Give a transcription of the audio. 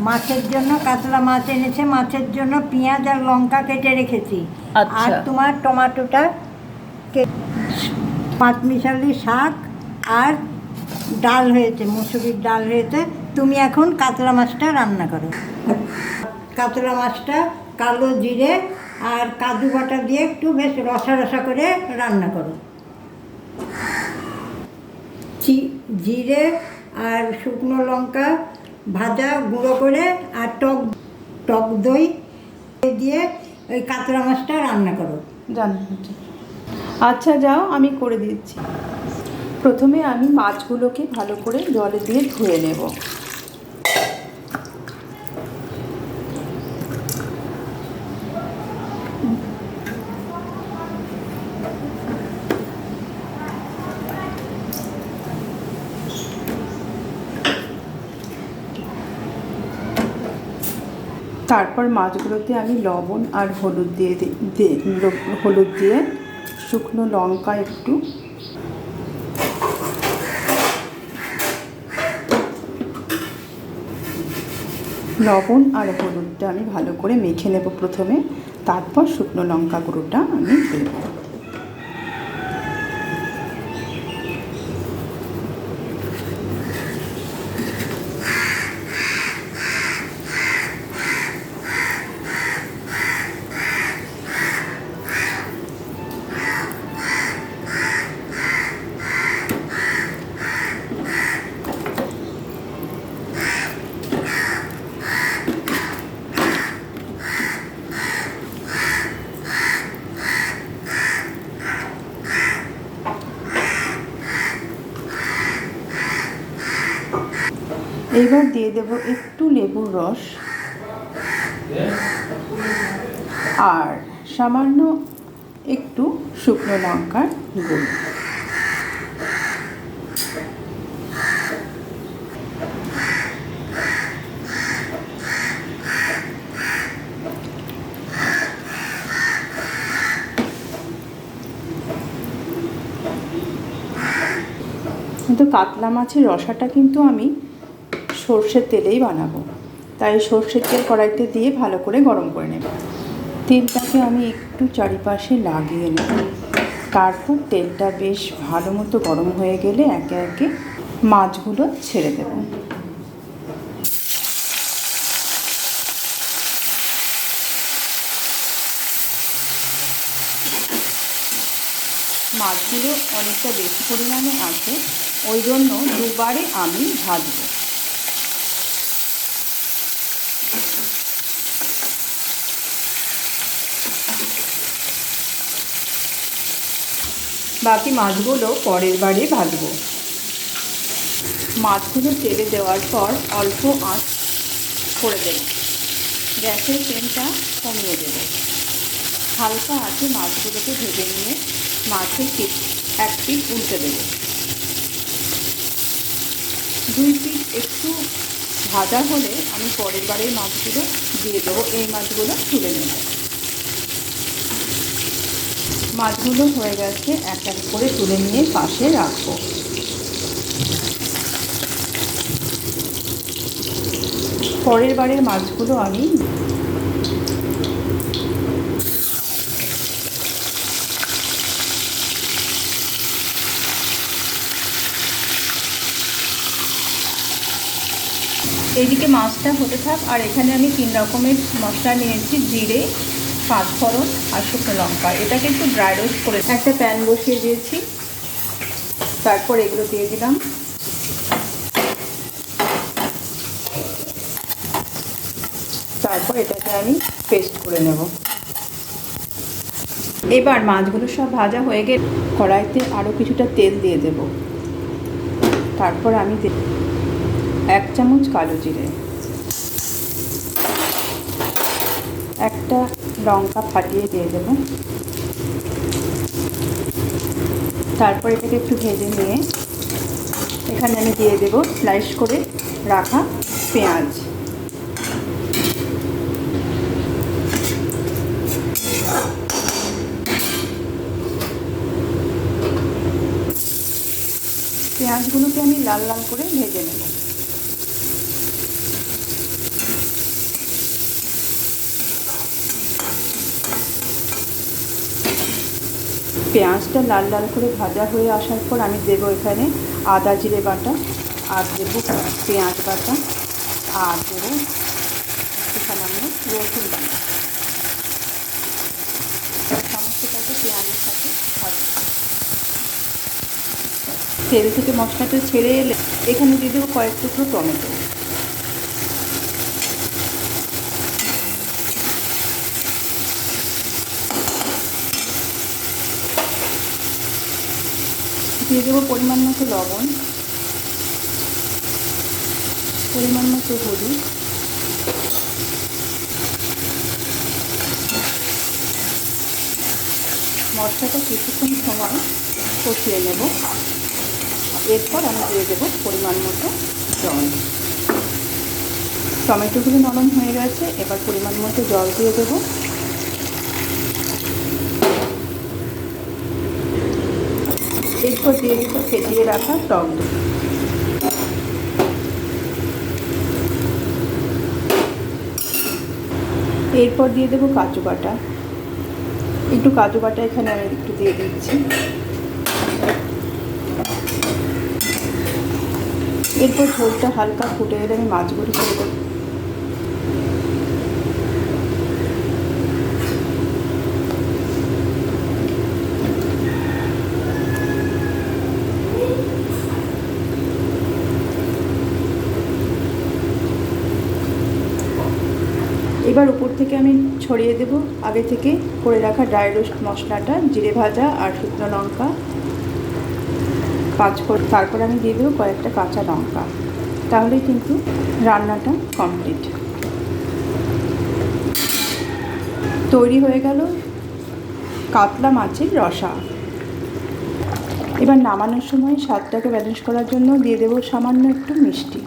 মাছের জন্য কাতলা মাছ এনেছে, মাছের জন্য পেঁয়াজ আর লঙ্কা কেটে রেখেছি। আচ্ছা। আর তোমার টমাটোটা পাঁচমিশালি শাক আর ডাল হয়েছে, মুসুরির ডাল হয়েছে। তুমি এখন কাতলা মাছটা রান্না করো। কাতলা মাছটা কালো জিরে আর কাজু বাটা দিয়ে একটু বেশ রসা রসা করে রান্না করো। জিরে আর শুকনো লঙ্কা ভাজা গুঁড়ো করে আর টক দই দিয়ে ওই কাতলা মাছটা রান্না করো। জানি। আচ্ছা যাও, আমি করে দিচ্ছি। প্রথমে আমি মাছগুলোকে ভালো করে জলে দিয়ে ধুয়ে নেব। তারপর মাছগুলোতে আমি লবণ আর হলুদ দিয়ে শুকনো লঙ্কা একটু, লবণ আর হলুদটা আমি ভালো করে মেখে নেব প্রথমে, তারপর শুকনো লঙ্কা গুঁড়োটা আমি দেব। এইবার দিয়ে দেব একটু লেবুর রস আর সামান্য একটু শুকনো লঙ্কার গুঁড়ো। কিন্তু কাতলা মাছের রসাটা কিন্তু আমি সর্ষের তেলেই বানাবো, তাই সর্ষের তেল কড়াইতে দিয়ে ভালো করে গরম করে নেব। তেলটাকে আমি একটু চারিপাশে লাগিয়ে নেব। তারপর তেলটা বেশ ভালো মতো গরম হয়ে গেলে একে একে মাছগুলো ছেড়ে দেব। মাছগুলো অনেকটা বেশি পরিমাণে আছে, ওই জন্য দুবারে আমি ভাজবো। বাকি মাছগুলো পরের বারে ভাজবো। মাছগুলো তেলে দেওয়ার পর অল্প আঁচ করে দেব, গ্যাসের ফ্লেমটা কমিয়ে দেব। হালকা আঁচে মাছগুলোকে ভেজে নিয়ে মাছের এক পিঠ উল্টে দেব। দুই পিঠ একটু ভাজা হলে আমি পরের বারের মাছগুলো দিয়ে দেবো। এই মাছগুলো তুলে নেব। মাছগুলো হয়ে গেছে, এক এক করে তুলে নিয়ে পাশে রাখবো। পরের বারের মাছগুলো আমি এদিকে মাছটা হতে থাক, আর এখানে আমি 3 রকমের মশলা নিয়েছি, জিরে, পাঁচফোড়ন আর শুকনো লঙ্কা। এটাকে একটু ড্রাই রোস্ট করে একটা প্যান বসিয়ে দিয়েছি। তারপর এগুলো দিয়ে দিলাম। তারপর এটাকে আমি পেস্ট করে নেব। এবার মাছগুলো সব ভাজা হয়ে গেলে কড়াইতে আরও কিছুটা তেল দিয়ে দেব। তারপর আমি 1 চামচ কালো জিরে, একটা লঙ্কা ফাটিয়ে দিয়ে দেব। তারপর এটাকে একটু ভেজে নিয়ে এখানে আমি দিয়ে দেব স্লাইস করে রাখা পেঁয়াজ। পেঁয়াজগুলোকে আমি লাল লাল করে ভেজে নেব। পেঁয়াজটা লাল লাল করে ভাজা হয়ে আসার পর আমি দেবো এখানে আদা জিরে বাটা, আর দেবো পেঁয়াজ বাটা, আর দেবো একটু সামান্য রসুন বাটা। সমস্তটাকে পেঁয়াজের সাথে ভাজবো। তেল থেকে মশলাটা ছেড়ে এলে এখানে দিয়ে দেবো কয়েক টুকরো টমেটো। দিয়ে দেবো পরিমাণ মতো লবণ, পরিমাণ মতো হলুদ, মশলাটা কিছুক্ষণ সময় কষিয়ে নেব। এরপর আমি দিয়ে দেবো পরিমাণ মতো জল। টমেটোগুলো নরম হয়ে গেছে, এবার পরিমাণ মতো জল দিয়ে দেবো। এরপর দিয়ে দেবো ফেটিয়ে রাখা টক দই। এরপর দিয়ে দেবো কাজু বাটা, একটু কাজু বাটা এখানে আমি একটু দিয়ে দিচ্ছি। এরপর ঝোলটা হালকা ফুটে এলে আমি মাছগুলো ছেড়ে দেবো। এবার উপর থেকে আমি ছড়িয়ে দেব আগে থেকে করে রাখা ড্রাই রোস্ট মশলাটা, জিরে ভাজা আর শুকনো লঙ্কা, পাঁচফোড়ন। তারপর আমি দিয়ে দেবো কয়েকটা কাঁচা লঙ্কা। তাহলেই কিন্তু রান্নাটা কমপ্লিট। তৈরি হয়ে গেল কাতলা মাছের রসা। এবার নামানোর সময় স্বাদটাকে ব্যালেন্স করার জন্য দিয়ে দেবো সামান্য একটু মিষ্টি।